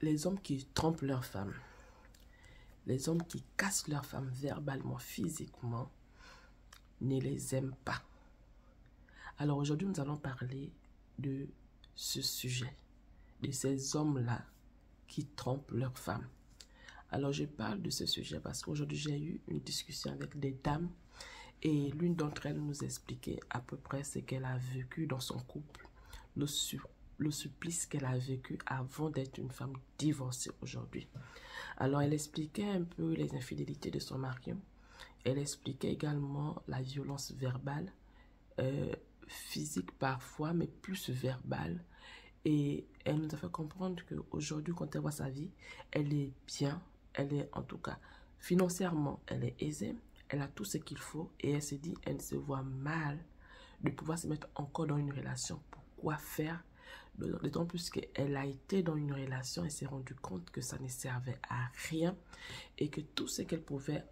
les hommes qui trompent leurs femmes, les hommes qui cassent leurs femmes verbalement, physiquement, ne les aiment pas. Alors aujourd'hui, nous allons parler de ce sujet, de ces hommes-là qui trompent leurs femmes. Alors je parle de ce sujet parce qu'aujourd'hui, j'ai eu une discussion avec des dames et l'une d'entre elles nous expliquait à peu près ce qu'elle a vécu dans son couple, le supplice qu'elle a vécu avant d'être une femme divorcée aujourd'hui. Alors elle expliquait un peu les infidélités de son mari. Elle expliquait également la violence verbale, physique parfois, mais plus verbale. Et elle nous a fait comprendre qu'aujourd'hui, quand elle voit sa vie, elle est bien, elle est en tout cas financièrement, elle est aisée, elle a tout ce qu'il faut et elle se dit, elle se voit mal de pouvoir se mettre encore dans une relation. Pourquoi faire? D'autant plus qu'elle a été dans une relation et s'est rendue compte que ça ne servait à rien et que tout ce qu'elle pouvait,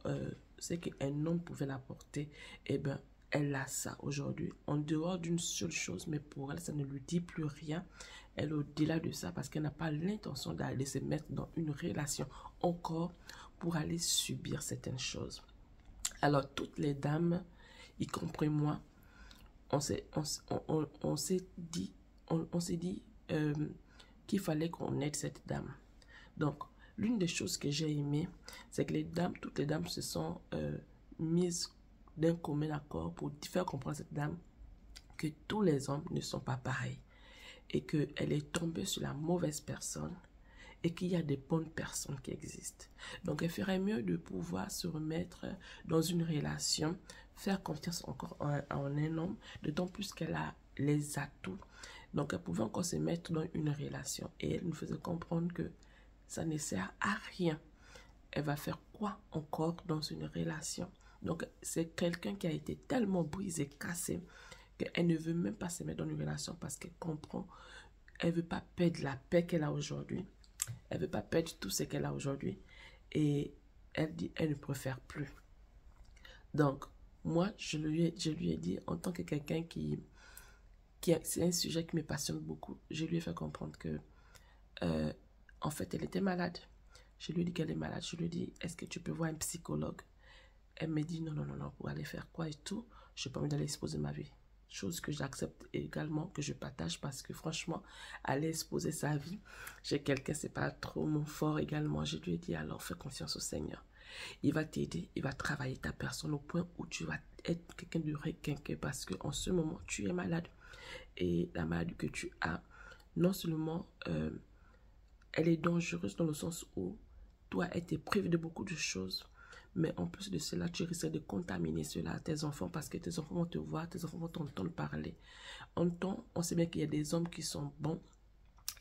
ce qu'un homme pouvait l'apporter, eh bien, elle a ça aujourd'hui, en dehors d'une seule chose, mais pour elle, ça ne lui dit plus rien. Elle est au-delà de ça parce qu'elle n'a pas l'intention d'aller se mettre dans une relation encore pour aller subir certaines choses. Alors, toutes les dames, y compris moi, on s'est dit qu'il fallait qu'on aide cette dame. Donc, l'une des choses que j'ai aimé, c'est que toutes les dames se sont mises d'un commun accord pour faire comprendre à cette dame que tous les hommes ne sont pas pareils et qu'elle est tombée sur la mauvaise personne et qu'il y a des bonnes personnes qui existent. Donc, elle ferait mieux de pouvoir se remettre dans une relation, faire confiance encore en un homme, d'autant plus qu'elle a les atouts. Donc, elle pouvait encore se mettre dans une relation et elle nous faisait comprendre que ça ne sert à rien. Elle va faire quoi encore dans une relation? Donc, c'est quelqu'un qui a été tellement brisé, cassé, qu'elle ne veut même pas se mettre dans une relation parce qu'elle comprend, elle ne veut pas perdre la paix qu'elle a aujourd'hui. Elle ne veut pas perdre tout ce qu'elle a aujourd'hui. Et elle dit, elle ne préfère plus. Donc, moi, je lui ai dit, en tant que quelqu'un c'est un sujet qui me passionne beaucoup, je lui ai fait comprendre que, en fait, elle était malade. Je lui ai dit qu'elle est malade. Je lui ai dit, est-ce que tu peux voir un psychologue? Elle me dit, non, pour aller faire quoi et tout, je n'ai pas envie d'aller exposer ma vie. Chose que j'accepte également, que je partage parce que franchement, aller exposer sa vie chez quelqu'un, c'est pas trop mon fort également. Je lui ai dit, alors fais confiance au Seigneur. Il va t'aider, il va travailler ta personne au point où tu vas être quelqu'un de requinqué parce qu'en ce moment, tu es malade. Et la maladie que tu as, non seulement elle est dangereuse dans le sens où toi, elle te prive de beaucoup de choses. Mais en plus de cela, tu risques de contaminer cela à tes enfants parce que tes enfants vont te voir, tes enfants vont t'entendre parler. On sait bien qu'il y a des hommes qui sont bons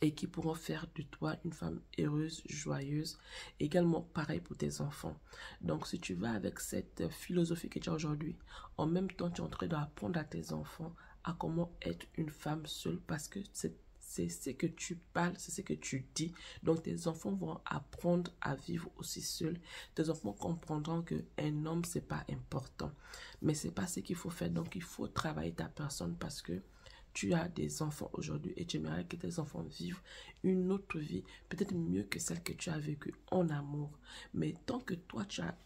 et qui pourront faire de toi une femme heureuse, joyeuse. Également, pareil pour tes enfants. Donc, si tu vas avec cette philosophie que tu as aujourd'hui, en même temps, tu es en train d'apprendre à tes enfants à comment être une femme seule parce que c'est ce que tu parles, c'est ce que tu dis. Donc, tes enfants vont apprendre à vivre aussi seuls. Tes enfants comprendront qu'un homme, c'est pas important. Mais c'est pas ce qu'il faut faire. Donc, il faut travailler ta personne parce que tu as des enfants aujourd'hui et tu aimerais que tes enfants vivent une autre vie, peut-être mieux que celle que tu as vécue en amour. Mais tant que toi, tu as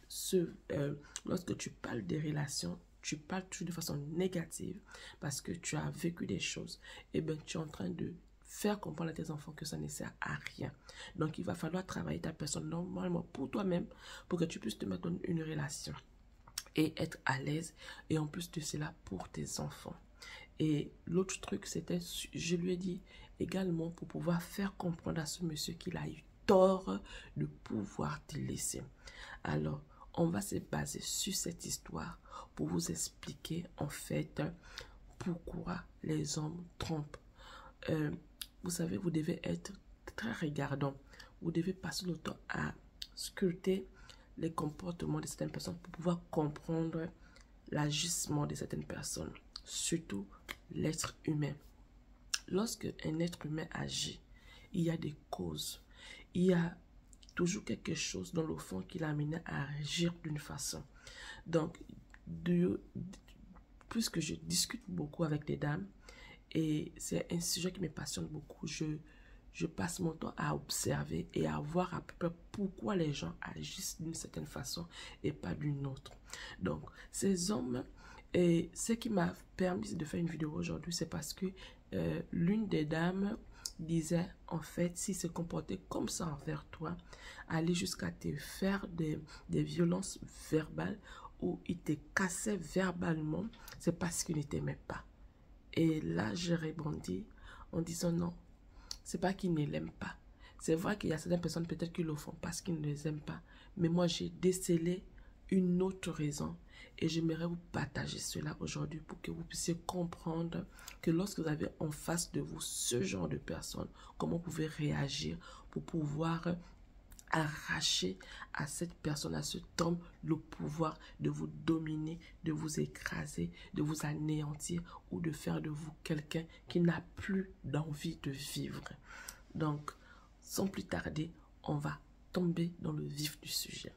lorsque tu parles des relations, tu parles toujours de façon négative parce que tu as vécu des choses, et bien tu es en train de faire comprendre à tes enfants que ça ne sert à rien. Donc, il va falloir travailler ta personne normalement pour toi-même pour que tu puisses te mettre dans une relation et être à l'aise. Et en plus de cela, pour tes enfants. Et l'autre truc, c'était, je lui ai dit également pour pouvoir faire comprendre à ce monsieur qu'il a eu tort de pouvoir te laisser. Alors, on va se baser sur cette histoire pour vous expliquer en fait pourquoi les hommes trompent. Vous savez, vous devez être très regardant. Vous devez passer le temps à scruter les comportements de certaines personnes pour pouvoir comprendre l'agissement de certaines personnes. Surtout l'être humain. Lorsque un être humain agit, il y a des causes. Il y a toujours quelque chose dans le fond qui l'amène à agir d'une façon. Donc, puisque je discute beaucoup avec des dames, et c'est un sujet qui me passionne beaucoup, je passe mon temps à observer et à voir à peu près pourquoi les gens agissent d'une certaine façon et pas d'une autre. Donc, ces hommes, et ce qui m'a permis de faire une vidéo aujourd'hui, c'est parce que l'une des dames disait, en fait, s'il se comportait comme ça envers toi, aller jusqu'à te faire des violences verbales ou il te cassait verbalement, c'est parce qu'il ne t'aimait pas. Et là, j'ai rebondi en disant non, c'est pas qu'il ne l'aime pas. C'est vrai qu'il y a certaines personnes peut-être qui le font parce qu'ils ne les aiment pas. Mais moi, j'ai décelé une autre raison et j'aimerais vous partager cela aujourd'hui pour que vous puissiez comprendre que lorsque vous avez en face de vous ce genre de personnes, comment vous pouvez réagir pour pouvoir arracher à cette personne, à cet homme, le pouvoir de vous dominer, de vous écraser, de vous anéantir ou de faire de vous quelqu'un qui n'a plus d'envie de vivre. Donc, sans plus tarder, on va tomber dans le vif du sujet.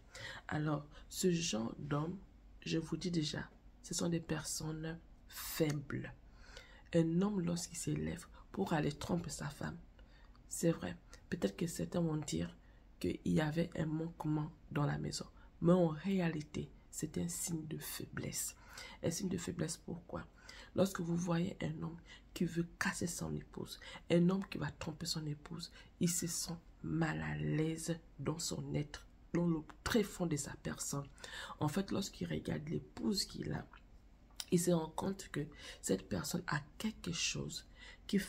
Alors, ce genre d'hommes, je vous dis déjà, ce sont des personnes faibles. Un homme, lorsqu'il s'élève pour aller tromper sa femme, c'est vrai, peut-être que certains vont dire qu'il y avait un manquement dans la maison. Mais en réalité, c'est un signe de faiblesse. Un signe de faiblesse, pourquoi? Lorsque vous voyez un homme qui veut casser son épouse, un homme qui va tromper son épouse, il se sent mal à l'aise dans son être, dans le très fond de sa personne. En fait, lorsqu'il regarde l'épouse qu'il a, il se rend compte que cette personne a quelque chose qui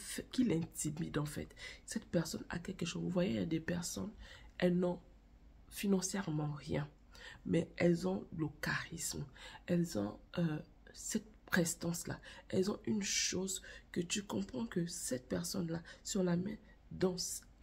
l'intimide en fait. Cette personne a quelque chose. Vous voyez, il y a des personnes, elles n'ont financièrement rien, mais elles ont le charisme. Elles ont cette prestance-là. Elles ont une chose que tu comprends que cette personne-là, si on la met dans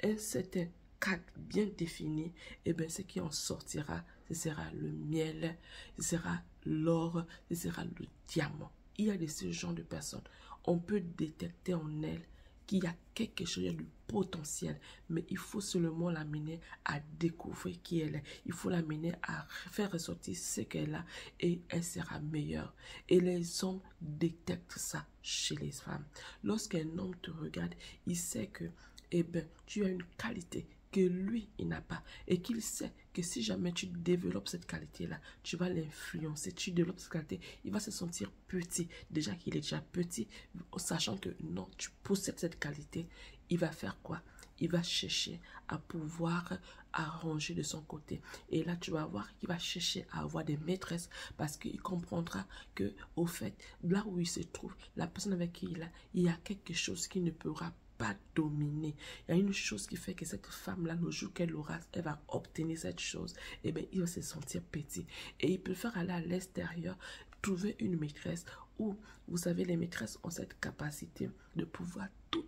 un certain cadre bien défini, et bien ce qui en sortira, ce sera le miel, ce sera l'or, ce sera le diamant. Il y a de ce genre de personnes. On peut détecter en elles qu'il y a quelque chose, il y a du potentiel, mais il faut seulement l'amener à découvrir qui elle est. Il faut l'amener à faire ressortir ce qu'elle a et elle sera meilleure. Et les hommes détectent ça chez les femmes. Lorsqu'un homme te regarde, il sait que, eh ben, tu as une qualité que lui, il n'a pas. Et qu'il sait que si jamais tu développes cette qualité-là, tu vas l'influencer. Tu développes cette qualité, il va se sentir petit. Déjà qu'il est déjà petit, sachant que non, tu possèdes cette qualité, il va faire quoi? Il va chercher à pouvoir arranger de son côté. Et là, tu vas voir qu'il va chercher à avoir des maîtresses parce qu'il comprendra que, au fait, là où il se trouve, la personne avec qui il y a quelque chose qui ne pourra pas dominer. Il y a une chose qui fait que cette femme-là, le jour qu'elle aura, elle va obtenir cette chose, et bien, il va se sentir petit. Et il préfère aller à l'extérieur, trouver une maîtresse où, vous savez, les maîtresses ont cette capacité de pouvoir tout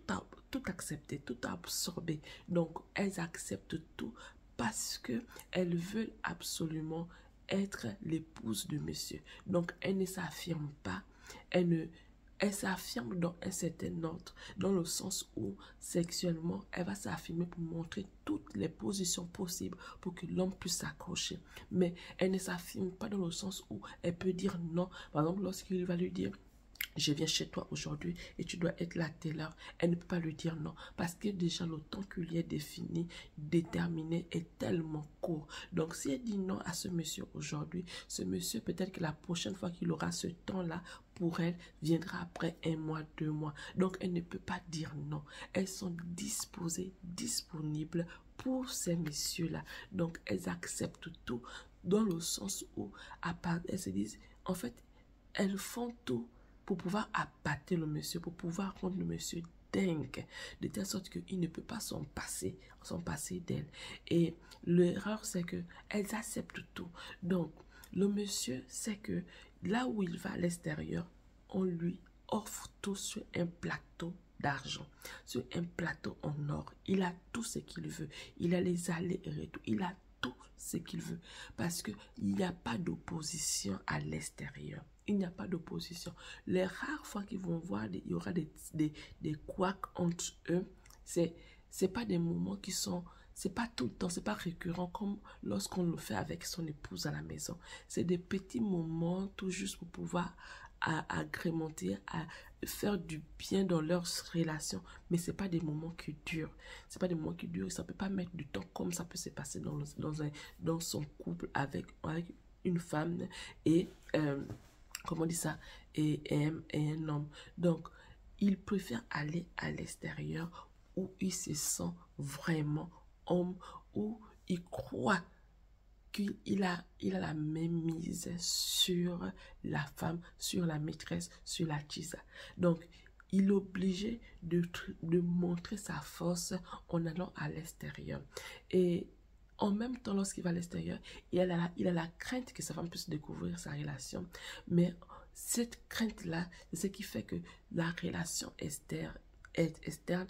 accepter, tout absorber. Donc, elles acceptent tout parce que elles veulent absolument être l'épouse de monsieur. Donc, elles ne s'affirment pas, elle s'affirme dans un certain ordre, dans le sens où sexuellement, elle va s'affirmer pour montrer toutes les positions possibles pour que l'homme puisse s'accrocher. Mais elle ne s'affirme pas dans le sens où elle peut dire non. Par exemple, lorsqu'il va lui dire, je viens chez toi aujourd'hui et tu dois être là à telle heure. Elle ne peut pas lui dire non parce que déjà le temps qui lui est défini, déterminé est tellement court. Donc si elle dit non à ce monsieur aujourd'hui, ce monsieur peut-être que la prochaine fois qu'il aura ce temps-là pour elle viendra après 1 mois, 2 mois. Donc elle ne peut pas dire non. Elles sont disposées, disponibles pour ces messieurs-là. Donc elles acceptent tout dans le sens où à part elles se disent, en fait, elles font tout pour pouvoir appâter le monsieur, pour pouvoir rendre le monsieur dingue, de telle sorte qu'il ne peut pas s'en passer d'elle. Et l'erreur, c'est que elles acceptent tout. Donc, le monsieur sait que là où il va à l'extérieur, on lui offre tout sur un plateau d'argent, sur un plateau en or. Il a tout ce qu'il veut. Il a les allers et retours. Il a tout ce qu'il veut. Parce qu'il n'y a pas d'opposition à l'extérieur. Il n'y a pas d'opposition. Les rares fois qu'ils vont voir, il y aura des couacs entre eux. C'est pas des moments qui sont... C'est pas tout le temps, c'est pas récurrent comme lorsqu'on le fait avec son épouse à la maison. C'est des petits moments tout juste pour pouvoir à agrémenter, à faire du bien dans leurs relations, mais c'est pas des moments qui durent. C'est pas des moments qui durent, ça peut pas mettre du temps comme ça peut se passer dans son couple avec une femme et comment on dit ça, et un homme. Donc, il préfère aller à l'extérieur où il se sent vraiment homme, où il croit qu'il a la même mise sur la femme, sur la maîtresse, sur la tisa. Donc, il est obligé de montrer sa force en allant à l'extérieur. Et en même temps, lorsqu'il va à l'extérieur, il a la crainte que sa femme puisse découvrir sa relation. Mais cette crainte-là, c'est ce qui fait que la relation externe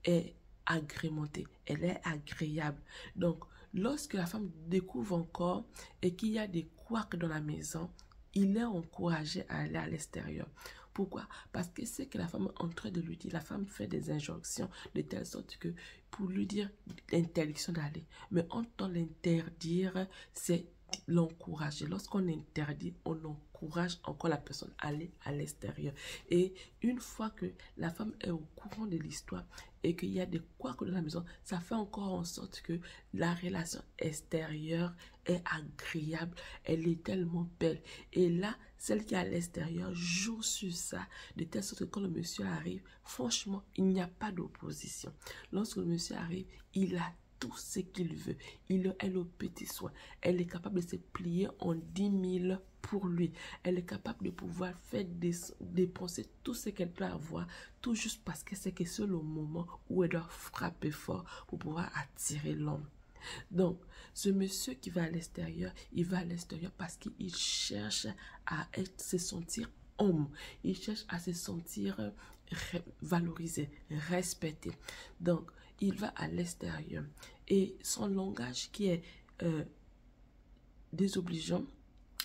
est agrémentée, elle est agréable. Donc, lorsque la femme découvre encore et qu'il y a des couacs dans la maison, il est encouragé à aller à l'extérieur. Pourquoi? Parce que c'est que la femme est en train de lui dire, la femme fait des injonctions de telle sorte que pour lui dire l'interdiction d'aller. Mais en temps l'interdire, c'est l'encourager. Lorsqu'on interdit, on encourage encore la personne à aller à l'extérieur. Et une fois que la femme est au courant de l'histoire et qu'il y a des couacs dans la maison, ça fait encore en sorte que la relation extérieure est agréable, elle est tellement belle. Et là, celle qui est à l'extérieur joue sur ça, de telle sorte que quand le monsieur arrive, franchement, il n'y a pas d'opposition. Lorsque le monsieur arrive, il a tout ce qu'il veut. Elle est au petit soin. Elle est capable de se plier en 10 000 pour lui. Elle est capable de pouvoir faire dépenser tout ce qu'elle peut avoir, tout juste parce que c'est le moment où elle doit frapper fort pour pouvoir attirer l'homme. Donc, ce monsieur qui va à l'extérieur, il va à l'extérieur parce qu'il cherche à se sentir homme. Il cherche à se sentir valorisé, respecté. Donc, il va à l'extérieur. Et son langage qui est désobligeant,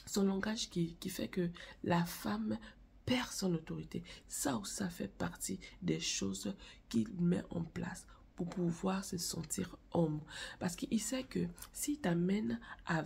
son langage qui fait que la femme perd son autorité. Ça aussi, ça fait partie des choses qu'il met en place pour pouvoir se sentir homme. Parce qu'il sait que s'il t'amène à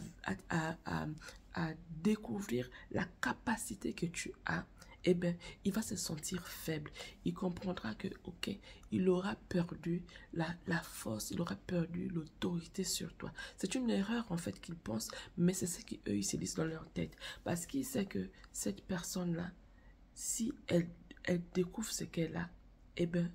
découvrir la capacité que tu as, eh bien, il va se sentir faible. Il comprendra que, ok, il aura perdu la force, il aura perdu l'autorité sur toi. C'est une erreur, en fait, qu'il pense, mais c'est ce qu'eux, ils se disent dans leur tête. Parce qu'il sait que cette personne-là, si elle découvre ce qu'elle a, eh bien,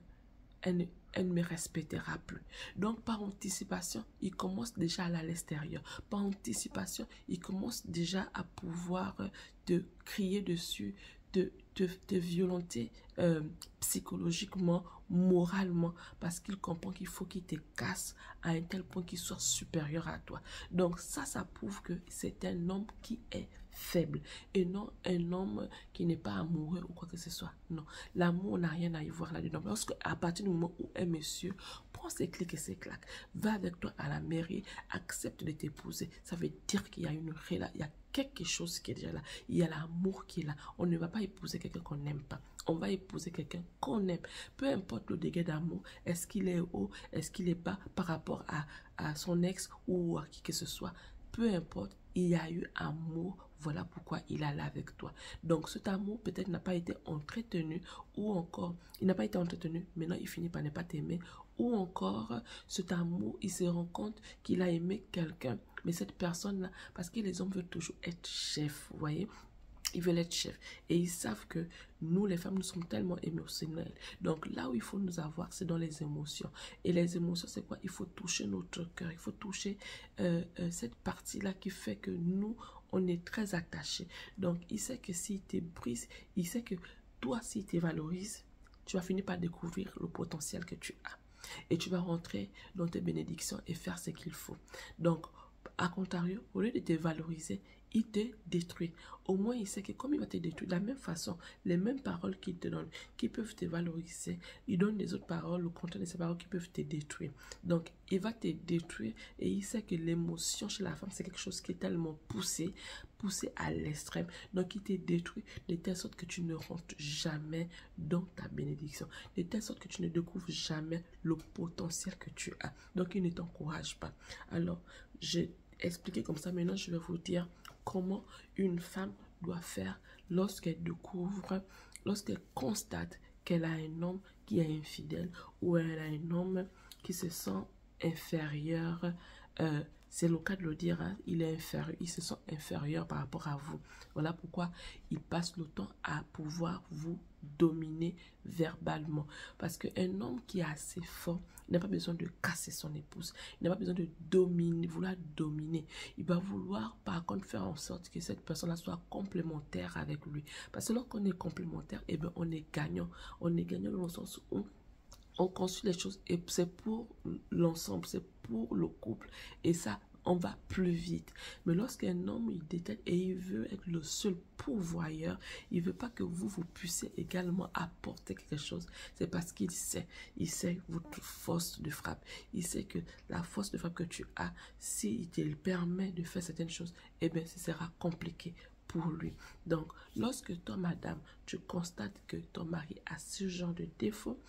elle ne me respectera plus. Donc, par anticipation, il commence déjà à aller à l'extérieur. Par anticipation, il commence déjà à pouvoir te crier dessus, te violenter psychologiquement, moralement, parce qu'il comprend qu'il faut qu'il te casse à un tel point qu'il soit supérieur à toi. Donc ça prouve que c'est un homme qui est faible et non un homme qui n'est pas amoureux ou quoi que ce soit. Non, l'amour n'a rien à y voir là-dedans. Parce qu'à partir du moment où un monsieur prend ses clics et ses claques, va avec toi à la mairie, accepte de t'épouser, ça veut dire qu'il y a une relation, il y a quelque chose qui est déjà là. Il y a l'amour qui est là. On ne va pas épouser quelqu'un qu'on n'aime pas. On va épouser quelqu'un qu'on aime. Peu importe le degré d'amour, est-ce qu'il est haut, est-ce qu'il est bas par rapport à son ex ou à qui que ce soit. Peu importe, il y a eu amour, voilà pourquoi il est là avec toi. Donc cet amour peut-être n'a pas été entretenu ou encore, il n'a pas été entretenu, maintenant il finit par ne pas t'aimer ou encore cet amour, il se rend compte qu'il a aimé quelqu'un, mais cette personne-là, parce que les hommes veulent toujours être chefs, vous voyez, ils veulent être chefs et ils savent que nous les femmes nous sommes tellement émotionnelles. Donc là où il faut nous avoir, c'est dans les émotions. Et les émotions, c'est quoi? Il faut toucher notre cœur, il faut toucher cette partie-là qui fait que nous, on est très attachés. Donc il sait que s'il te brise, il sait que toi, s'il te valorise, tu vas finir par découvrir le potentiel que tu as. Et tu vas rentrer dans tes bénédictions et faire ce qu'il faut. Donc, à contrario, au lieu de te valoriser, il te détruit. Au moins, il sait que comme il va te détruire, de la même façon, les mêmes paroles qu'il te donne, qui peuvent te valoriser, il donne des autres paroles, le contenu de ces paroles qui peuvent te détruire. Donc, il va te détruire et il sait que l'émotion chez la femme, c'est quelque chose qui est tellement poussé à l'extrême. Donc, il te détruit de telle sorte que tu ne rentres jamais dans ta bénédiction. De telle sorte que tu ne découvres jamais le potentiel que tu as. Donc, il ne t'encourage pas. Alors, j'ai expliqué comme ça. Maintenant, je vais vous dire comment une femme doit faire lorsqu'elle découvre, lorsqu'elle constate qu'elle a un homme qui est infidèle ou elle a un homme qui se sent inférieur, c'est le cas de le dire, hein, il est inférieur, il se sent inférieur par rapport à vous. Voilà pourquoi il passe le temps à pouvoir vous dominer verbalement. Parce qu'un homme qui est assez fort, il n'a pas besoin de casser son épouse. Il n'a pas besoin de dominer, vouloir dominer. Il va vouloir par contre faire en sorte que cette personne-là soit complémentaire avec lui. Parce que lorsqu'on est complémentaire, eh bien, on est gagnant. On est gagnant dans le sens où on construit les choses et c'est pour l'ensemble, c'est pour le couple. Et ça, on va plus vite. Mais lorsqu'un homme, il détecte et il veut être le seul pourvoyeur, il veut pas que vous puissiez également apporter quelque chose. C'est parce qu'il sait votre force de frappe. Il sait que la force de frappe que tu as, s'il te permet de faire certaines choses, eh bien, ce sera compliqué pour lui. Donc, lorsque toi, madame, tu constates que ton mari a ce genre de défaut,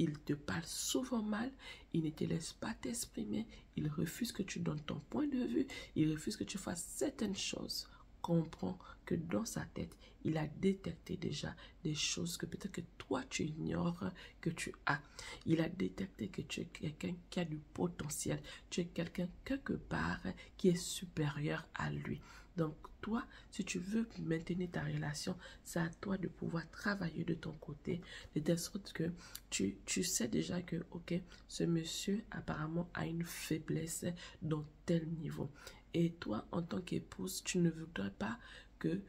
il te parle souvent mal, il ne te laisse pas t'exprimer, il refuse que tu donnes ton point de vue, il refuse que tu fasses certaines choses. Comprends que dans sa tête, il a détecté déjà des choses que peut-être que toi tu ignores que tu as. Il a détecté que tu es quelqu'un qui a du potentiel, tu es quelqu'un quelque part qui est supérieur à lui. Donc toi, si tu veux maintenir ta relation, c'est à toi de pouvoir travailler de ton côté, de telle sorte que tu sais déjà que, ok, ce monsieur apparemment a une faiblesse dans tel niveau. Et toi, en tant qu'épouse, tu ne voudrais pas que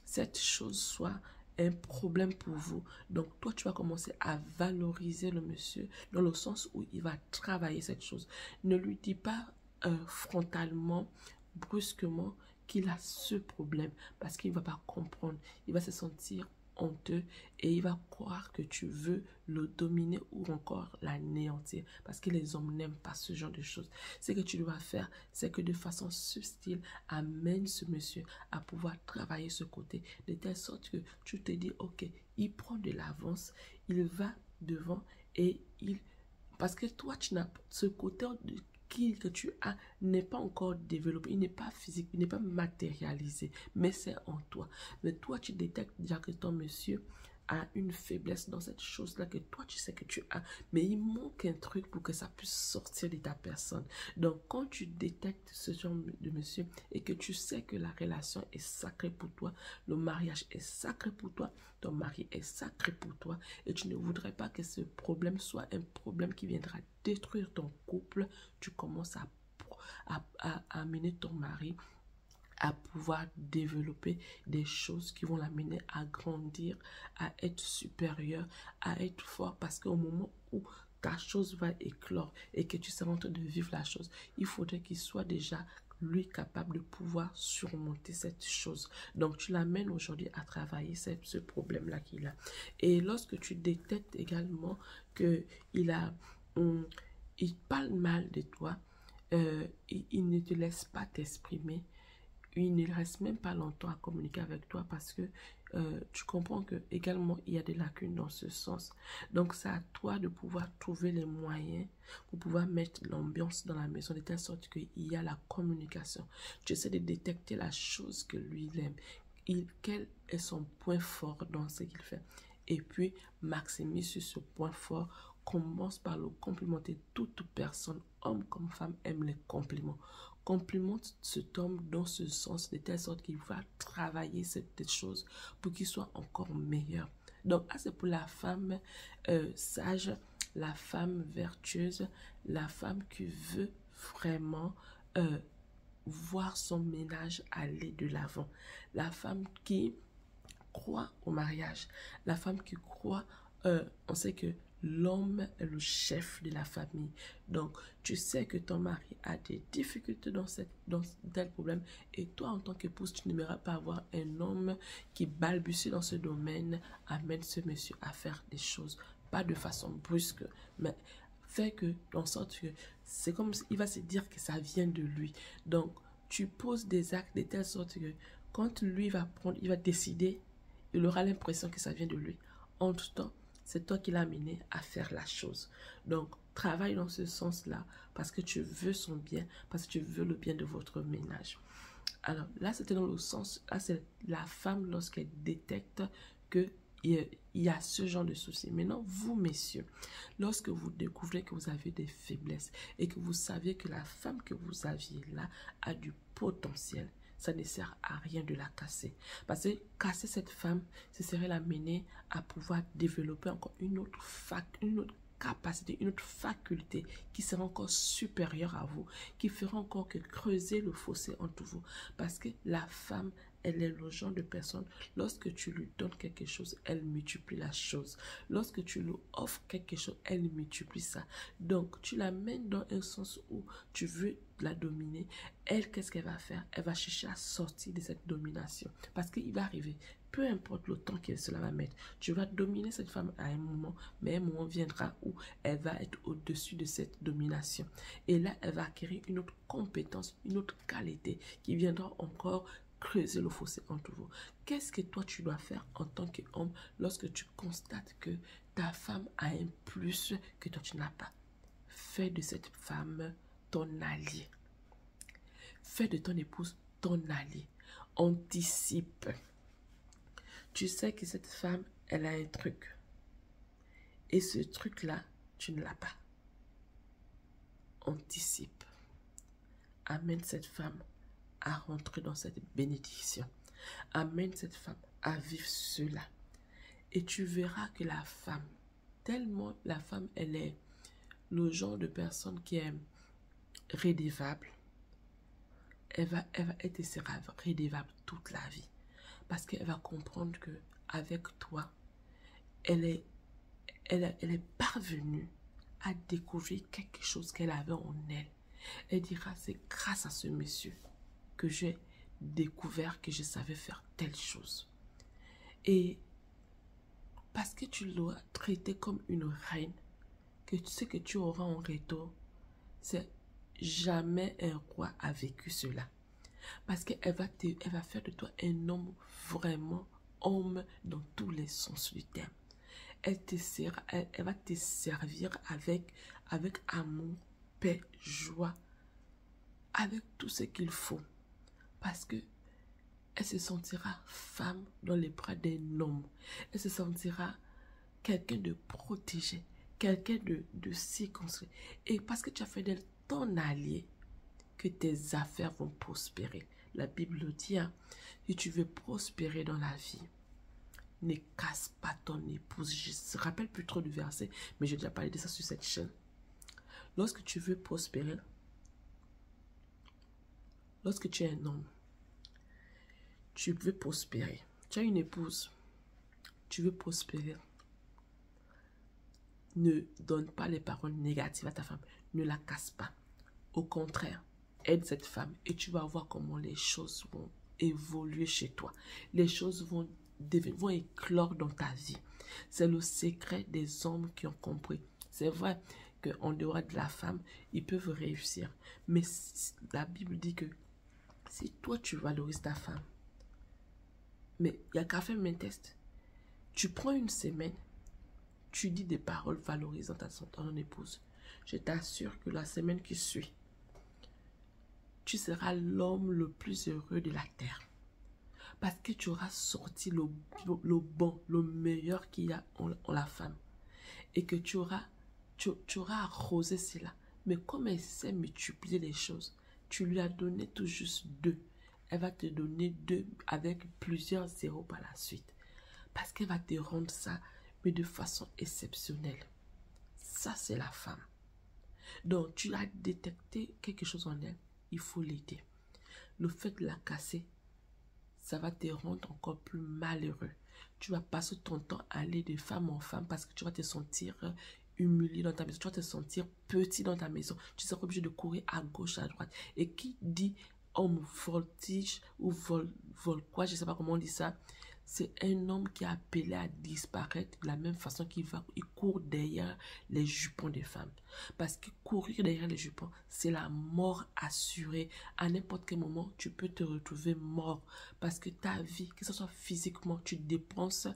cette chose soit un problème pour vous. Donc, toi, tu vas commencer à valoriser le monsieur dans le sens où il va travailler cette chose. Ne lui dis pas frontalement, brusquement, qu'il a ce problème parce qu'il ne va pas comprendre. Il va se sentir honteux et il va croire que tu veux le dominer ou encore l'anéantir parce que les hommes n'aiment pas ce genre de choses. Ce que tu dois faire, c'est que de façon subtile, amène ce monsieur à pouvoir travailler ce côté de telle sorte que tu te dis, ok, il prend de l'avance, il va devant et il... Parce que toi, tu n'as ce côté que tu as n'est pas encore développé, il n'est pas physique, il n'est pas matérialisé, mais c'est en toi. Mais toi, tu détectes déjà que ton monsieur a une faiblesse dans cette chose-là que toi, tu sais que tu as, mais il manque un truc pour que ça puisse sortir de ta personne. Donc, quand tu détectes ce genre de monsieur et que tu sais que la relation est sacrée pour toi, le mariage est sacré pour toi, ton mari est sacré pour toi, et tu ne voudrais pas que ce problème soit un problème qui viendra détruire ton couple, tu commences à amener ton mari à pouvoir développer des choses qui vont l'amener à grandir, à être supérieur, à être fort, parce qu'au moment où ta chose va éclore et que tu seras en train de vivre la chose, il faudrait qu'il soit déjà lui capable de pouvoir surmonter cette chose. Donc tu l'amènes aujourd'hui à travailler ce problème-là qu'il a. Et lorsque tu détectes également que il parle mal de toi, il ne te laisse pas t'exprimer, il ne reste même pas longtemps à communiquer avec toi parce que tu comprends que également il y a des lacunes dans ce sens. Donc c'est à toi de pouvoir trouver les moyens pour pouvoir mettre l'ambiance dans la maison de telle sorte qu'il y a la communication. Tu essaies de détecter la chose que lui il aime. Quel est son point fort dans ce qu'il fait. Et puis maximise sur ce point fort. Commence par le complimenter. Toute personne, homme comme femme, aime les compliments. Complimente cet homme dans ce sens de telle sorte qu'il va travailler cette chose pour qu'il soit encore meilleur. Donc, c'est pour la femme sage, la femme vertueuse, la femme qui veut vraiment voir son ménage aller de l'avant. La femme qui croit au mariage, la femme qui croit, on sait que l'homme est le chef de la famille. Donc, tu sais que ton mari a des difficultés dans tel problème. Et toi, en tant qu'épouse, tu n'aimerais pas avoir un homme qui balbutie dans ce domaine, amène ce monsieur à faire des choses. Pas de façon brusque, mais fait que, en sorte que c'est comme s'il va se dire que ça vient de lui. Donc, tu poses des actes de telle sorte que quand lui va prendre, il va décider, il aura l'impression que ça vient de lui. En tout temps, c'est toi qui l'as amené à faire la chose. Donc, travaille dans ce sens-là parce que tu veux son bien, parce que tu veux le bien de votre ménage. Alors là, c'était dans le sens, là, c'est la femme lorsqu'elle détecte que il y a ce genre de souci. Maintenant, vous, messieurs, lorsque vous découvrez que vous avez des faiblesses et que vous saviez que la femme que vous aviez là a du potentiel, ça ne sert à rien de la casser. Parce que casser cette femme, ce serait la mener à pouvoir développer encore une autre capacité, une autre faculté qui sera encore supérieure à vous, qui fera encore que creuser le fossé entre vous. Parce que la femme, elle est le genre de personne, lorsque tu lui donnes quelque chose, elle multiplie la chose. Lorsque tu lui offres quelque chose, elle multiplie ça. Donc, tu l'amènes dans un sens où tu veux la dominer. Elle, qu'est-ce qu'elle va faire? Elle va chercher à sortir de cette domination. Parce qu'il va arriver, peu importe le temps que cela va mettre, tu vas dominer cette femme à un moment, mais un moment viendra où elle va être au-dessus de cette domination. Et là, elle va acquérir une autre compétence, une autre qualité qui viendra encore creuser le fossé entre vous. Qu'est-ce que toi tu dois faire en tant qu'homme lorsque tu constates que ta femme a un plus que toi tu n'as pas? Fais de cette femme ton allié. Fais de ton épouse ton allié. Anticipe. Tu sais que cette femme, elle a un truc. Et ce truc-là, tu ne l'as pas. Anticipe. Amène cette femme à rentrer dans cette bénédiction. Amène cette femme à vivre cela. Et tu verras que la femme, tellement la femme, elle est le genre de personne qui est rédévable. Elle va être rédévable toute la vie. Parce qu'elle va comprendre que avec toi, elle est parvenue à découvrir quelque chose qu'elle avait en elle. Elle dira, c'est grâce à ce monsieur que j'ai découvert que je savais faire telle chose. Et parce que tu l'auras traité comme une reine, que ce que tu auras en retour, c'est jamais un roi a vécu cela. Parce qu'elle va faire de toi un homme vraiment homme dans tous les sens du terme. Elle va te servir avec amour, paix, joie, avec tout ce qu'il faut. Parce que elle se sentira femme dans les bras d'un homme. Elle se sentira quelqu'un de protégé, quelqu'un de circonscrit. Et parce que tu as fait d'elle ton allié, que tes affaires vont prospérer. La Bible le dit, hein, si tu veux prospérer dans la vie, ne casse pas ton épouse. Je ne me rappelle plus trop du verset, mais j'ai déjà parlé de ça sur cette chaîne. Lorsque tu veux prospérer, lorsque tu es un homme, tu veux prospérer. Tu as une épouse, tu veux prospérer. Ne donne pas les paroles négatives à ta femme. Ne la casse pas. Au contraire, aide cette femme et tu vas voir comment les choses vont évoluer chez toi. Les choses vont éclore dans ta vie. C'est le secret des hommes qui ont compris. C'est vrai qu'en dehors de la femme, ils peuvent réussir. Mais la Bible dit que si toi tu valorises ta femme, mais il n'y a qu'à faire un test. Tu prends une semaine, tu dis des paroles valorisantes à ton épouse. Je t'assure que la semaine qui suit, tu seras l'homme le plus heureux de la terre. Parce que tu auras sorti le bon, le meilleur qu'il y a en la femme. Et que tu auras arrosé cela. Mais comme elle sait multiplier les choses, tu lui as donné tout juste 2. Elle va te donner 2 avec plusieurs zéros par la suite. Parce qu'elle va te rendre ça, mais de façon exceptionnelle. Ça, c'est la femme. Donc, tu as détecté quelque chose en elle, il faut l'aider. Le fait de la casser, ça va te rendre encore plus malheureux. Tu vas passer ton temps à aller de femme en femme parce que tu vas te sentir humilié dans ta maison. Tu vas te sentir petit dans ta maison. Tu seras obligé de courir à gauche, à droite. Et qui dit homme voltige ou vol quoi, je ne sais pas comment on dit ça, c'est un homme qui est appelé à disparaître de la même façon il court derrière les jupons des femmes. Parce que courir derrière les jupons, c'est la mort assurée. À n'importe quel moment, tu peux te retrouver mort. Parce que ta vie, que ce soit physiquement, tu dépenses,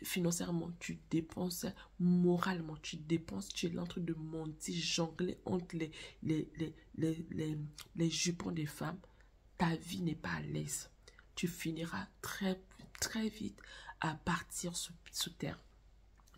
financièrement, tu dépenses, moralement, tu dépenses, tu es en train de monter, jongler entre les jupons des femmes. ta vie n'est pas à l'aise, tu finiras très vite à partir sous terre.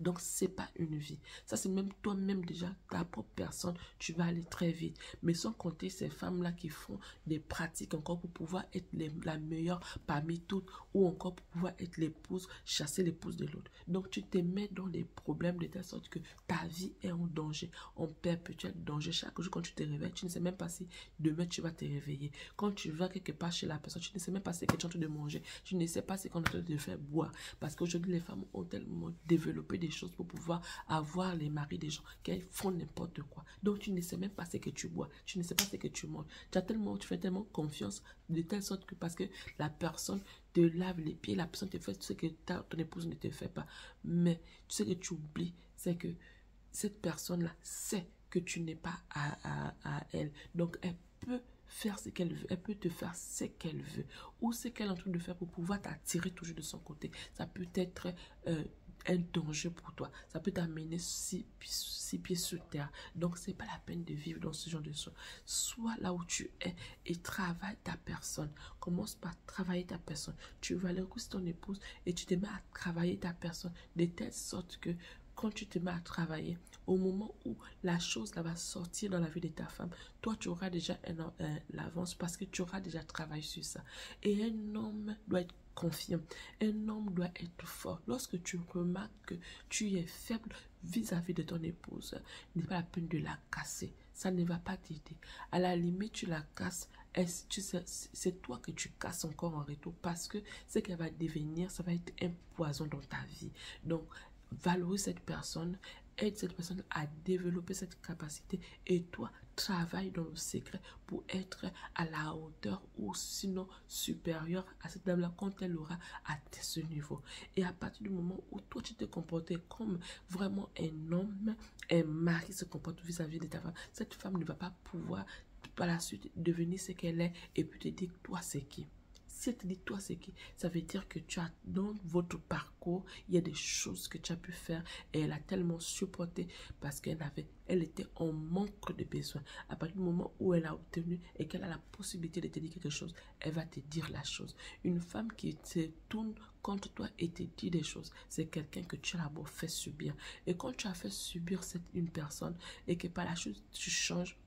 Donc, c'est pas une vie. Ça, c'est même toi-même déjà, ta propre personne, tu vas aller très vite. Mais sans compter ces femmes-là qui font des pratiques encore pour pouvoir être la meilleure parmi toutes ou encore pour pouvoir être l'épouse, chasser l'épouse de l'autre. Donc, tu te mets dans des problèmes de telle sorte que ta vie est en danger, en perpétuel danger. Chaque jour, quand tu te réveilles, tu ne sais même pas si demain tu vas te réveiller. Quand tu vas quelque part chez la personne, tu ne sais même pas si quelqu'un est en train de manger. Tu ne sais pas ce qu'on est en train de faire boire. Parce qu'aujourd'hui, les femmes ont tellement développé des choses pour pouvoir avoir les maris des gens qu'elles font n'importe quoi. Donc tu ne sais même pas ce que tu bois, tu ne sais pas ce que tu manges. Tu fais tellement confiance de telle sorte que parce que la personne te lave les pieds, la personne te fait ce que ton épouse ne te fait pas. Mais tu sais que tu oublies, c'est que cette personne-là sait que tu n'es pas à elle. Donc elle peut faire ce qu'elle veut, elle peut te faire ce qu'elle veut ou ce qu'elle est en train de faire pour pouvoir t'attirer toujours de son côté. Ça peut être un danger pour toi, ça peut t'amener six pieds sur terre. Donc c'est pas la peine de vivre dans ce genre de choses. Sois là où tu es et travaille ta personne. Commence par travailler ta personne. Tu valorises ton épouse et tu te mets à travailler ta personne de telle sorte que quand tu te mets à travailler, au moment où la chose là va sortir dans la vie de ta femme, toi tu auras déjà l'avance parce que tu auras déjà travaillé sur ça. Et un homme doit être confiant, un homme doit être fort. Lorsque tu remarques que tu es faible vis-à-vis de ton épouse, il n'est pas la peine de la casser. Ça ne va pas t'aider. À la limite, tu la casses. C'est toi que tu casses encore en retour parce que ce qu'elle va devenir, ça va être un poison dans ta vie. Donc, valorise cette personne, aide cette personne à développer cette capacité et toi, travaille dans le secret pour être à la hauteur ou sinon supérieur à cette dame-là quand elle aura atteint ce niveau. Et à partir du moment où toi, tu te comportais comme vraiment un homme, un mari se comporte vis-à-vis de ta femme, cette femme ne va pas pouvoir par la suite devenir ce qu'elle est et puis te dire toi c'est qui. Si elle te dit toi c'est qui, ça veut dire que tu as dans votre parcours, il y a des choses que tu as pu faire et elle a tellement supporté parce elle était en manque de besoin. À partir du moment où elle a obtenu et qu'elle a la possibilité de te dire quelque chose, elle va te dire la chose. Une femme qui se tourne contre toi et te dit des choses, c'est quelqu'un que tu as d'abord fait subir. Et quand tu as fait subir une personne et que par la chose tu changes,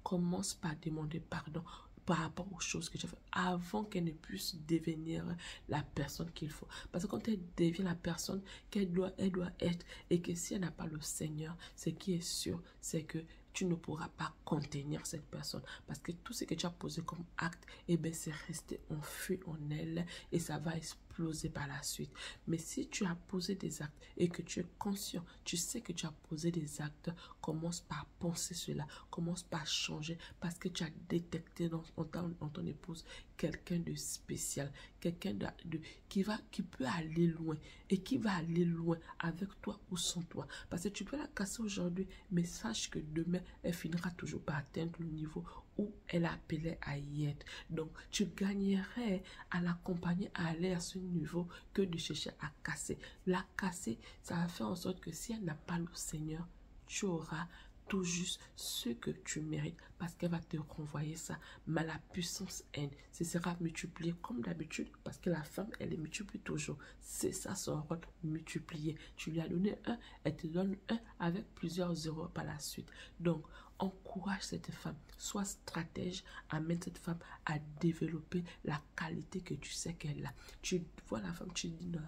commence par demander pardon par rapport aux choses que tu as fait avant qu'elle ne puisse devenir la personne qu'il faut. Parce que quand elle devient la personne elle doit être et que si elle n'a pas le Seigneur, ce qui est sûr, c'est que tu ne pourras pas contenir cette personne parce que tout ce que tu as posé comme acte, eh bien, c'est resté enfui en elle et ça va exploser par la suite. Mais si tu as posé des actes et que tu es conscient, tu sais que tu as posé des actes, commence par penser cela, commence par changer parce que tu as détecté en ton épouse quelqu'un de spécial, quelqu'un qui peut aller loin et qui va aller loin avec toi ou sans toi. Parce que tu peux la casser aujourd'hui, mais sache que demain, elle finira toujours par atteindre le niveau où elle appelait à y être. Donc, tu gagnerais à l'accompagner à aller à ce niveau que de chercher à casser. La casser, ça va faire en sorte que si elle n'a pas le Seigneur, tu auras tout juste ce que tu mérites parce qu'elle va te renvoyer ça. Mais la puissance haine, ce sera multiplié comme d'habitude parce que la femme, elle est multiplie toujours. C'est ça son rôle, multiplier. Tu lui as donné un, elle te donne un avec plusieurs zéros par la suite. Donc, encourage cette femme, sois stratège, amène cette femme à développer la qualité que tu sais qu'elle a. Tu vois la femme, tu dis non,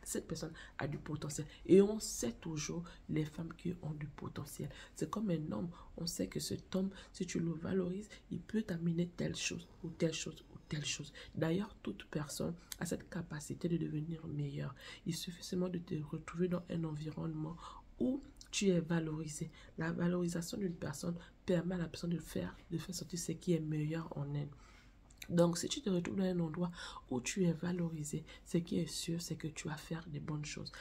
cette personne a du potentiel. Et on sait toujours les femmes qui ont du potentiel. C'est comme un homme, on sait que cet homme, si tu le valorises, il peut t'amener telle chose ou telle chose ou telle chose. D'ailleurs, toute personne a cette capacité de devenir meilleure. Il suffit seulement de te retrouver dans un environnement où tu es valorisé. La valorisation d'une personne permet à la personne de faire sortir ce qui est meilleur en elle. Donc, si tu te retrouves dans un endroit où tu es valorisé, ce qui est sûr, c'est que tu vas faire des bonnes choses.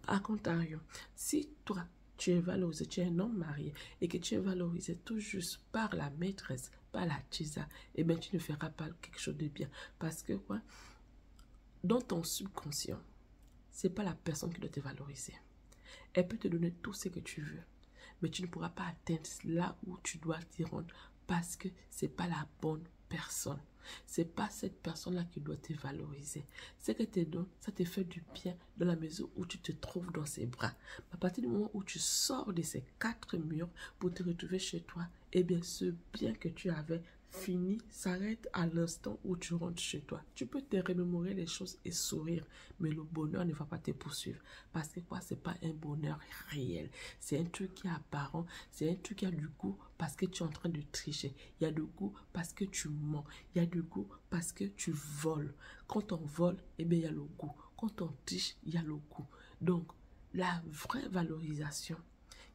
À contrario, si toi, tu es valorisé, tu es un homme marié et que tu es valorisé tout juste par la maîtresse, par la tisa, eh bien, tu ne feras pas quelque chose de bien. Parce que, quoi, dans ton subconscient, c'est pas la personne qui doit te valoriser. Elle peut te donner tout ce que tu veux, mais tu ne pourras pas atteindre là où tu dois t'y rendre parce que c'est pas la bonne personne. C'est pas cette personne-là qui doit te valoriser. Ce que te donne, ça te fait du bien dans la mesure où tu te trouves dans ses bras. À partir du moment où tu sors de ces 4 murs pour te retrouver chez toi, eh bien, ce bien que tu avais fini s'arrête à l'instant où tu rentres chez toi. Tu peux te remémorer les choses et sourire, mais le bonheur ne va pas te poursuivre. Parce que quoi, c'est pas un bonheur réel. C'est un truc qui est apparent, c'est un truc qui a du goût parce que tu es en train de tricher. Il y a du goût parce que tu mens. Il y a du goût parce que tu voles. Quand on vole, eh bien, il y a le goût. Quand on triche, il y a le goût. Donc, la vraie valorisation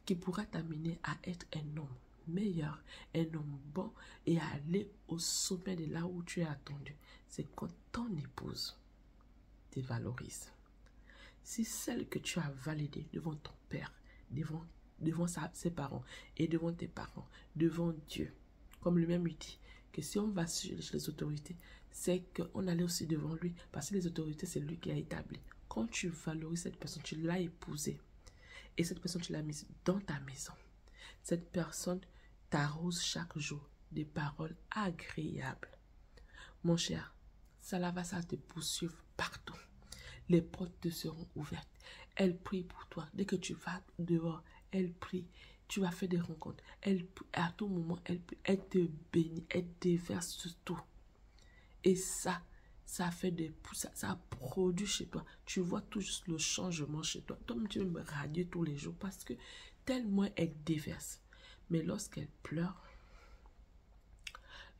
qui pourra t'amener à être un homme meilleur, un homme bon et à aller au sommet de là où tu es attendu, c'est quand ton épouse te valorise. Si celle que tu as validée devant ton père, devant ses parents et devant tes parents, devant Dieu, comme lui-même lui dit, que si on va chez les autorités, c'est qu'on allait aussi devant lui, parce que les autorités, c'est lui qui a établi. Quand tu valorises cette personne, tu l'as épousée, et cette personne, tu l'as mise dans ta maison. Cette personne t'arrose chaque jour des paroles agréables. Mon cher, ça va te poursuivre partout. Les portes te seront ouvertes. Elle prie pour toi. Dès que tu vas dehors, elle prie. Tu vas faire des rencontres. À tout moment, elle te bénit. Elle déverse tout. Et ça produit chez toi. Tu vois tout juste le changement chez toi. Toi-même, tu veux me radier tous les jours parce que tellement elle déverse. Mais lorsqu'elle pleure,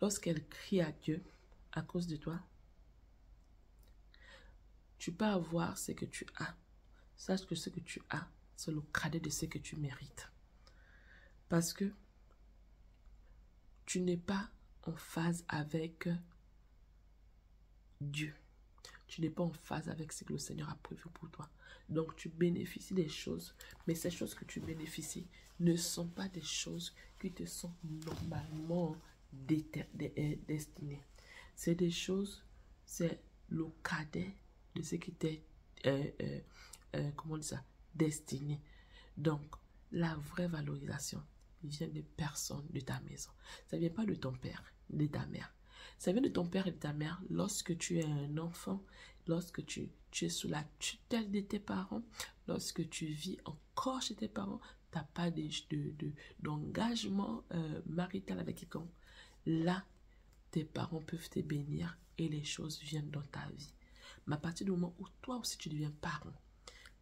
lorsqu'elle crie à Dieu à cause de toi, tu peux avoir ce que tu as. Sache que ce que tu as, c'est le cadet de ce que tu mérites. Parce que tu n'es pas en phase avec Dieu. Tu n'es pas en phase avec ce que le Seigneur a prévu pour toi. Donc tu bénéficies des choses, mais ces choses que tu bénéficies ne sont pas des choses qui te sont normalement destinées. C'est des choses, c'est le cadet de ce qui t'est, comment on dit ça, destiné. Donc, la vraie valorisation vient des personnes de ta maison. Ça ne vient pas de ton père, de ta mère. Ça vient de ton père et de ta mère lorsque tu es un enfant, lorsque tu es sous la tutelle de tes parents, lorsque tu vis encore chez tes parents, tu n'as pas d'engagement marital avec quiconque. Là, tes parents peuvent te bénir et les choses viennent dans ta vie. Mais à partir du moment où toi aussi tu deviens parent,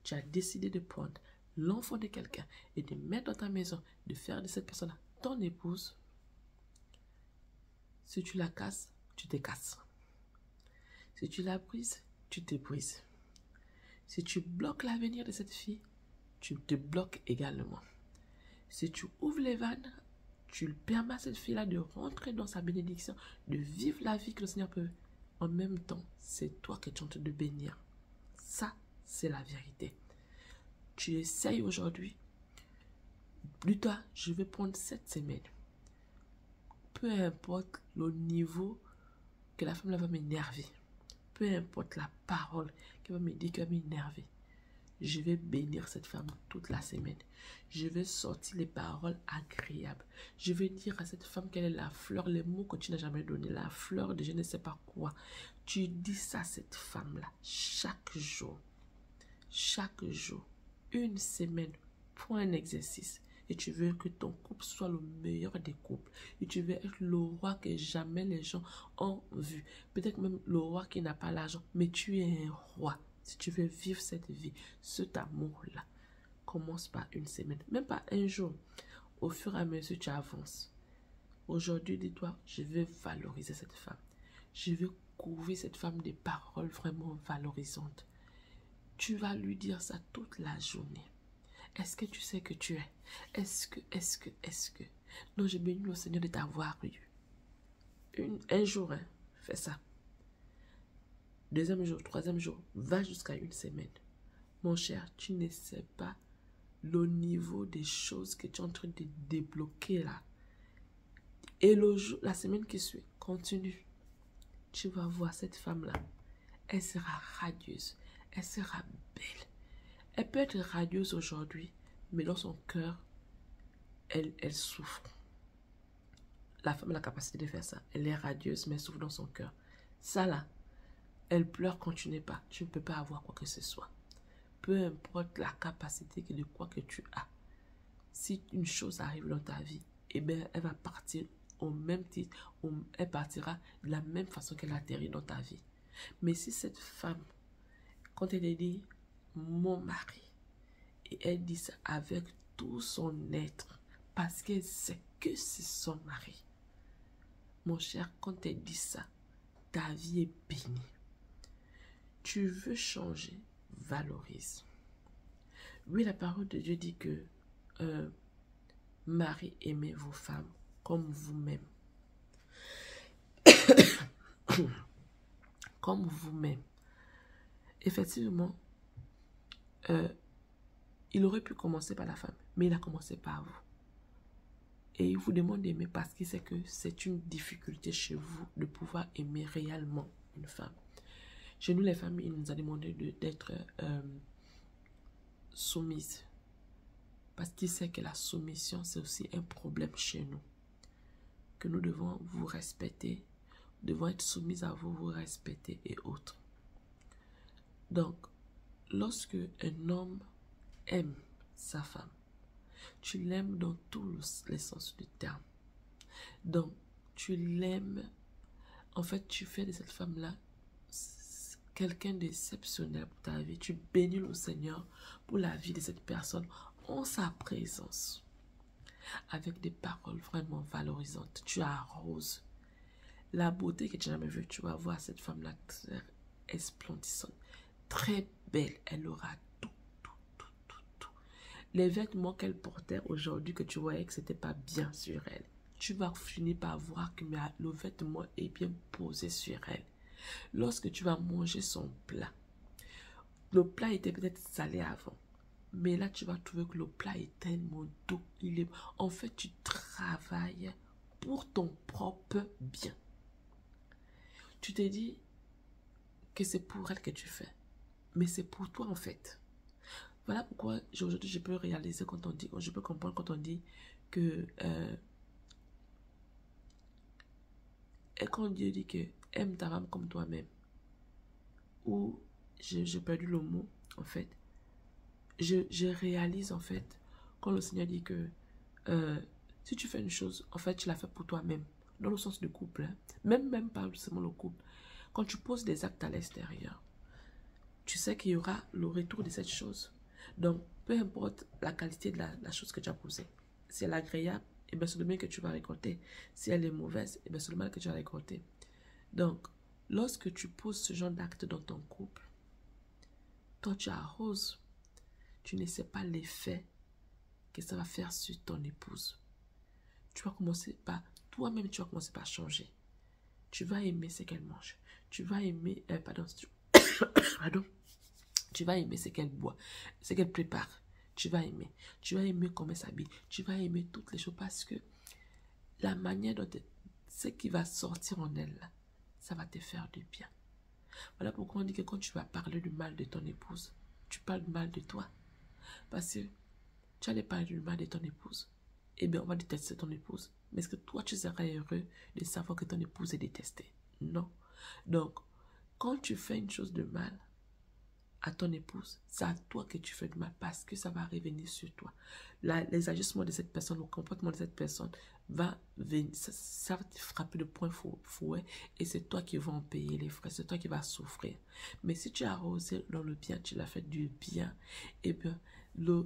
tu as décidé de prendre l'enfant de quelqu'un et de mettre dans ta maison, de faire de cette personne ton épouse, si tu la casses, tu te casses. Si tu la brises, tu te brises. Si tu bloques l'avenir de cette fille, tu te bloques également. Si tu ouvres les vannes, tu permets à cette fille-là de rentrer dans sa bénédiction, de vivre la vie que le Seigneur peut. En même temps, c'est toi qui es en train de bénir. Ça, c'est la vérité. Tu essayes aujourd'hui. Plus tard, je vais prendre cette semaine. Peu importe le niveau que la femme là va m'énerver. Peu importe la parole qu'elle va me dire qu'elle va m'énerver. Je vais bénir cette femme toute la semaine. Je vais sortir les paroles agréables. Je vais dire à cette femme qu'elle est la fleur, les mots que tu n'as jamais donné, la fleur de je ne sais pas quoi. Tu dis ça à cette femme-là chaque jour. Chaque jour. Une semaine pour un exercice. Et tu veux que ton couple soit le meilleur des couples. Et tu veux être le roi que jamais les gens ont vu. Peut-être même le roi qui n'a pas l'argent. Mais tu es un roi. Si tu veux vivre cette vie, cet amour-là, commence par une semaine. Même pas un jour. Au fur et à mesure, tu avances. Aujourd'hui, dis-toi, je vais valoriser cette femme. Je vais couvrir cette femme des paroles vraiment valorisantes. Tu vas lui dire ça toute la journée. Est-ce que tu sais que tu es? Est-ce que? Non, je bénis le Seigneur de t'avoir eu. Un jour, hein, fais ça. Deuxième jour, troisième jour, va jusqu'à une semaine. Mon cher, tu ne sais pas le niveau des choses que tu es en train de débloquer là. Et la semaine qui suit, continue. Tu vas voir cette femme-là. Elle sera radieuse. Elle sera belle. Elle peut être radieuse aujourd'hui, mais dans son cœur, elle souffre. la femme a la capacité de faire ça. Elle est radieuse, mais souffre dans son cœur. Ça là, elle pleure quand tu n'es pas. Tu ne peux pas avoir quoi que ce soit. Peu importe la capacité de quoi que tu as. Si une chose arrive dans ta vie, eh bien, elle va partir au même titre, elle partira de la même façon qu'elle atterrit dans ta vie. Mais si cette femme, quand elle dit mon mari, et elle dit ça avec tout son être, parce qu'elle sait que c'est son mari. Mon cher, quand elle dit ça, ta vie est bénie. Tu veux changer, valorise. Oui, la parole de Dieu dit que Marie, aimez vos femmes comme vous-même. Comme vous-même. Effectivement, il aurait pu commencer par la femme, mais il a commencé par vous. Et il vous demande d'aimer parce qu'il sait que c'est une difficulté chez vous de pouvoir aimer réellement une femme. Chez nous, les femmes, il nous a demandé d'être soumises. Parce qu'il sait que la soumission, c'est aussi un problème chez nous. Que nous devons vous respecter, devons être soumises à vous, vous respecter et autres. Donc, lorsque un homme aime sa femme, tu l'aimes dans tous les sens du terme. Donc, tu l'aimes, en fait, tu fais de cette femme-là quelqu'un d'exceptionnel pour ta vie. Tu bénis le Seigneur pour la vie de cette personne en sa présence. Avec des paroles vraiment valorisantes. Tu arroses. La beauté que tu n'as jamais vue, tu vas voir cette femme-là très esplendissante. Très belle. Elle aura tout. Les vêtements qu'elle portait aujourd'hui, que tu voyais que ce n'était pas bien sur elle, tu vas finir par voir que le vêtement est bien posé sur elle. Lorsque tu vas manger son plat, le plat était peut-être salé avant, mais là tu vas trouver que le plat est tellement doux. En fait, tu travailles pour ton propre bien. Tu te dis que c'est pour elle que tu fais, mais c'est pour toi en fait. Voilà pourquoi aujourd'hui je peux réaliser quand on dit, je peux comprendre quand on dit que et quand Dieu dit que aime ta femme comme toi-même, ou j'ai perdu le mot en fait, je réalise en fait quand le Seigneur dit que si tu fais une chose, en fait tu la fais pour toi-même, dans le sens du couple, hein. Même pas seulement le couple. Quand tu poses des actes à l'extérieur, tu sais qu'il y aura le retour de cette chose. Donc, peu importe la qualité de la chose que tu as posée. Si elle est agréable, eh bien c'est le bien que tu vas récolter. Si elle est mauvaise, eh bien c'est le mal que tu vas récolter. Donc, lorsque tu poses ce genre d'acte dans ton couple, toi tu arroses. Tu ne sais pas l'effet que ça va faire sur ton épouse. Tu vas commencer par, toi-même tu vas commencer par changer. Tu vas aimer ce qu'elle mange. Tu vas aimer, pardon, tu vas aimer ce qu'elle boit, ce qu'elle prépare. Tu vas aimer. Tu vas aimer comment elle s'habille. Tu vas aimer toutes les choses parce que la manière dont ce qui va sortir en elle, là, ça va te faire du bien. Voilà pourquoi on dit que quand tu vas parler du mal de ton épouse, tu parles du mal de toi. Parce que tu allais parler du mal de ton épouse. Eh bien, on va détester ton épouse. Mais est-ce que toi, tu seras heureux de savoir que ton épouse est détestée? Non. Donc, quand tu fais une chose de mal à ton épouse, c'est à toi que tu fais du mal parce que ça va revenir sur toi. Les agissements de cette personne, le comportement de cette personne va venir, ça va te frapper de point fouet et c'est toi qui vas en payer les frais, c'est toi qui vas souffrir. Mais si tu as arrosé dans le bien, tu l'as fait du bien, et bien,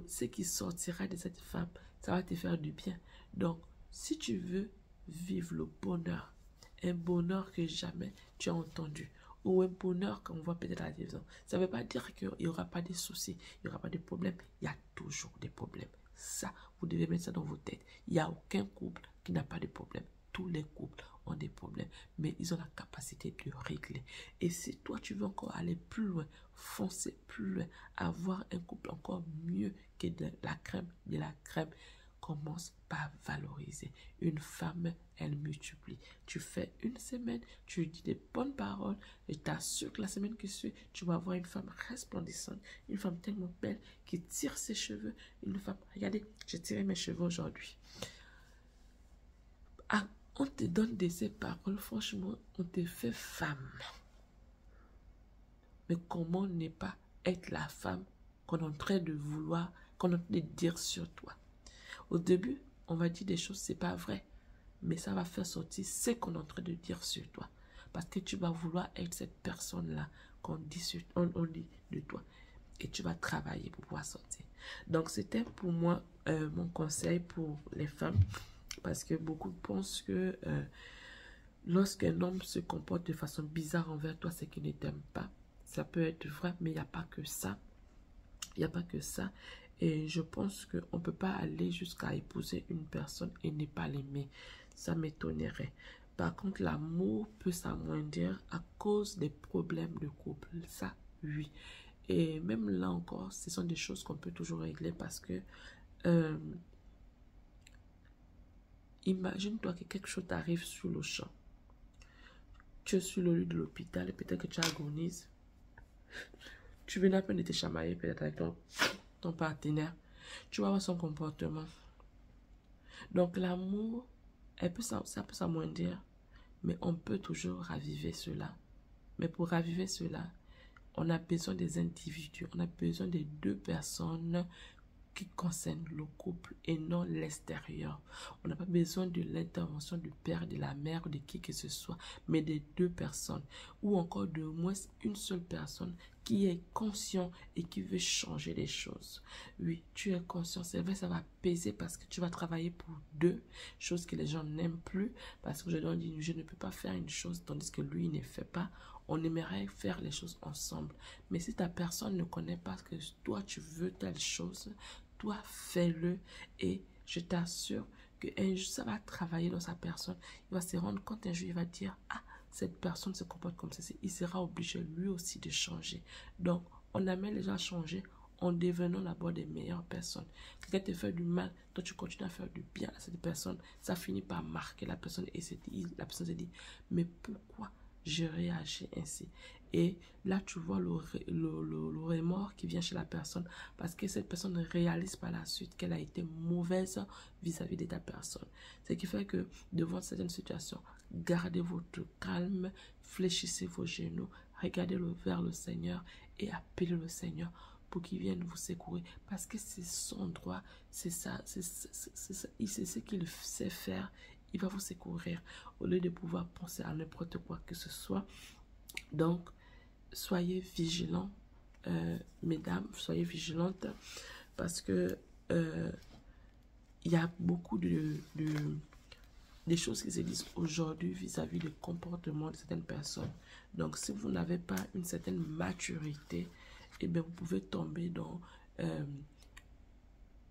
ce qui sortira de cette femme, ça va te faire du bien. Donc, si tu veux vivre le bonheur, un bonheur que jamais tu as entendu, ou un bonheur qu'on voit peut-être à la télévision, ça ne veut pas dire qu'il n'y aura pas de soucis, il n'y aura pas de problèmes. Il y a toujours des problèmes. Ça, vous devez mettre ça dans vos têtes. Il n'y a aucun couple qui n'a pas de problème. Tous les couples ont des problèmes, mais ils ont la capacité de régler. Et si toi, tu veux encore aller plus loin, foncer plus loin, avoir un couple encore mieux que de la crème, commence par valoriser. Une femme, elle multiplie. Tu fais une semaine, tu dis des bonnes paroles, et je t'assure que la semaine qui suit, tu vas avoir une femme resplendissante, une femme tellement belle qui tire ses cheveux, une femme, regardez, j'ai tiré mes cheveux aujourd'hui. Ah, On te donne de ces paroles, franchement, on te fait femme. Mais comment ne pas être la femme qu'on est en train de vouloir, qu'on est en train de dire sur toi? Au début, on va dire des choses, c'est pas vrai. Mais ça va faire sortir ce qu'on est en train de dire sur toi. Parce que tu vas vouloir être cette personne-là qu'on dit, on dit de toi. Et tu vas travailler pour pouvoir sortir. Donc, c'était pour moi mon conseil pour les femmes. Parce que beaucoup pensent que lorsqu'un homme se comporte de façon bizarre envers toi, c'est qu'il ne t'aime pas. Ça peut être vrai, mais il n'y a pas que ça. Il n'y a pas que ça. Et je pense qu'on ne peut pas aller jusqu'à épouser une personne et ne pas l'aimer. Ça m'étonnerait. Par contre, l'amour peut s'amoindrir à cause des problèmes de couple. Ça, oui. Et même là encore, ce sont des choses qu'on peut toujours régler parce que imagine-toi que quelque chose t'arrive sur le champ. Tu es sur le lit de l'hôpital et peut-être que tu agonises. Tu viens à peine de te chamailler peut-être avec ton partenaire. Tu vas voir son comportement. Donc l'amour, ça peut s'amoindrir, mais on peut toujours raviver cela. Mais pour raviver cela, on a besoin des individus, on a besoin des deux personnes qui concernent le couple et non l'extérieur. On n'a pas besoin de l'intervention du père, de la mère, de qui que ce soit, mais des deux personnes. Ou encore de moins une seule personne qui est conscient et qui veut changer les choses. Oui, tu es conscient, c'est vrai, ça va peser parce que tu vas travailler pour deux, choses que les gens n'aiment plus, parce que je ne peux pas faire une chose tandis que lui ne fait pas. On aimerait faire les choses ensemble. Mais si ta personne ne connaît pas que toi, tu veux telle chose, toi, fais-le et je t'assure que ça va travailler dans sa personne. Il va se rendre compte un jour, il va dire, ah, cette personne se comporte comme ceci. Il sera obligé lui aussi de changer. Donc, on amène les gens à changer en devenant d'abord des meilleures personnes. Quelqu'un te fait du mal, toi tu continues à faire du bien à cette personne, ça finit par marquer la personne et la personne se dit, mais pourquoi je réagis ainsi? Et là, tu vois le remords qui vient chez la personne parce que cette personne réalise par la suite qu'elle a été mauvaise vis-à-vis de ta personne. Ce qui fait que devant certaines situations, gardez votre calme, fléchissez vos genoux, regardez vers le Seigneur et appelez le Seigneur pour qu'il vienne vous secourir parce que c'est son droit, c'est ça, c'est ce qu'il sait faire. Il va vous secourir au lieu de pouvoir penser à n'importe quoi que ce soit. Donc, soyez vigilants, mesdames, soyez vigilantes parce que il y a beaucoup des choses qui se disent aujourd'hui vis-à-vis du comportement de certaines personnes. Donc, si vous n'avez pas une certaine maturité, eh bien, vous pouvez tomber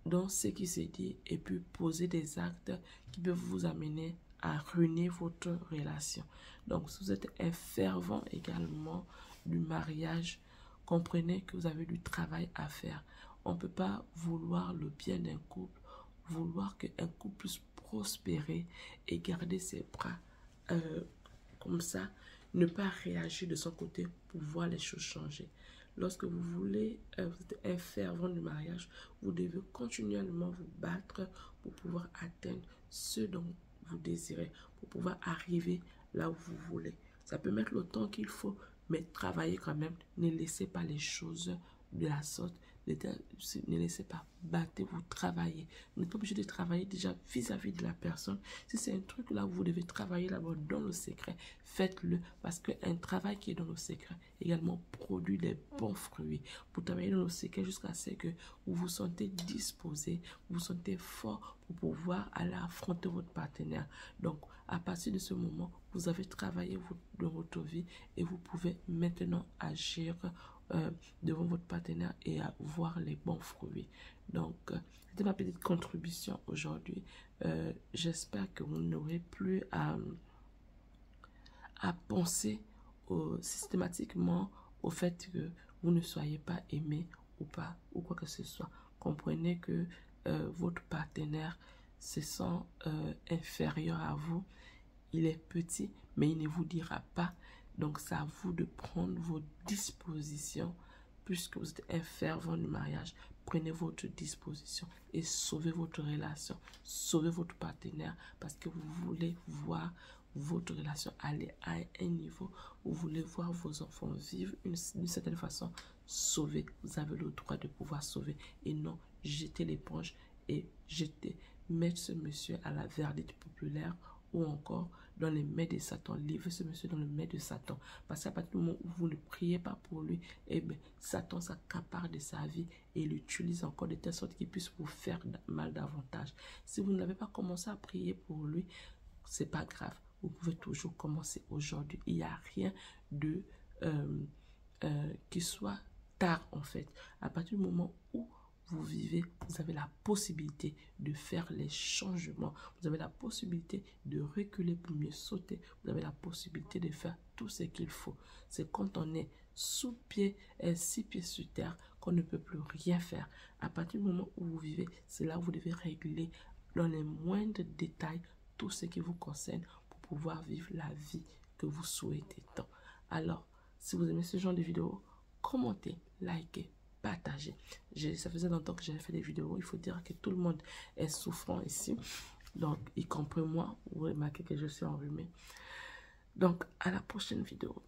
dans ce qui se dit et puis poser des actes qui peuvent vous amener à ruiner votre relation. Donc, si vous êtes un fervent également du mariage, comprenez que vous avez du travail à faire. On ne peut pas vouloir le bien d'un couple, vouloir qu'un couple puisse prospérer et garder ses bras comme ça, ne pas réagir de son côté pour voir les choses changer. Lorsque vous voulez, vous êtes un fervent du mariage, vous devez continuellement vous battre pour pouvoir atteindre ce dont vous désirez, pour pouvoir arriver là où vous voulez. Ça peut mettre le temps qu'il faut, mais travaillez quand même. Ne laissez pas les choses de la sorte. Ne laissez pas, battez-vous, travaillez. Vous n'êtes pas obligé de travailler déjà vis-à-vis de la personne. Si c'est un truc là où vous devez travailler là-bas dans le secret, faites-le parce qu'un travail qui est dans le secret également produit des bons fruits. Vous travaillez dans le secret jusqu'à ce que vous vous sentez disposé, vous vous sentez fort pour pouvoir aller affronter votre partenaire. Donc, à partir de ce moment, vous avez travaillé dans votre vie et vous pouvez maintenant agir devant votre partenaire et à voir les bons fruits. Donc, c'était ma petite contribution aujourd'hui. J'espère que vous n'aurez plus à penser systématiquement au fait que vous ne soyez pas aimé ou pas, ou quoi que ce soit. Comprenez que votre partenaire se sent inférieur à vous. Il est petit, mais il ne vous dira pas. Donc, c'est à vous de prendre vos dispositions puisque vous êtes un fervent du mariage. prenez votre disposition et sauvez votre relation, sauvez votre partenaire parce que vous voulez voir votre relation aller à un niveau où vous voulez voir vos enfants vivre d'une certaine façon. Sauvez, vous avez le droit de pouvoir sauver et non jeter l'éponge et mettre ce monsieur à la verdict populaire ou encore dans les mains de Satan. Livrez ce monsieur dans les mains de Satan. Parce qu'à partir du moment où vous ne priez pas pour lui, eh bien, Satan s'accapare de sa vie et l'utilise encore de telle sorte qu'il puisse vous faire mal davantage. Si vous n'avez pas commencé à prier pour lui, c'est pas grave. Vous pouvez toujours commencer aujourd'hui. Il n'y a rien de qui soit tard en fait. À partir du moment où vous vivez, vous avez la possibilité de faire les changements. Vous avez la possibilité de reculer pour mieux sauter. Vous avez la possibilité de faire tout ce qu'il faut. C'est quand on est sous pied et 6 pieds sur terre qu'on ne peut plus rien faire. À partir du moment où vous vivez, c'est là où vous devez régler dans les moindres détails tout ce qui vous concerne pour pouvoir vivre la vie que vous souhaitez tant. Alors, si vous aimez ce genre de vidéo, commentez, likez, partagez. Ça faisait longtemps que j'avais fait des vidéos. Il faut dire que tout le monde est souffrant ici. Donc, y compris moi, vous remarquez que je suis enrhumée. Donc, à la prochaine vidéo.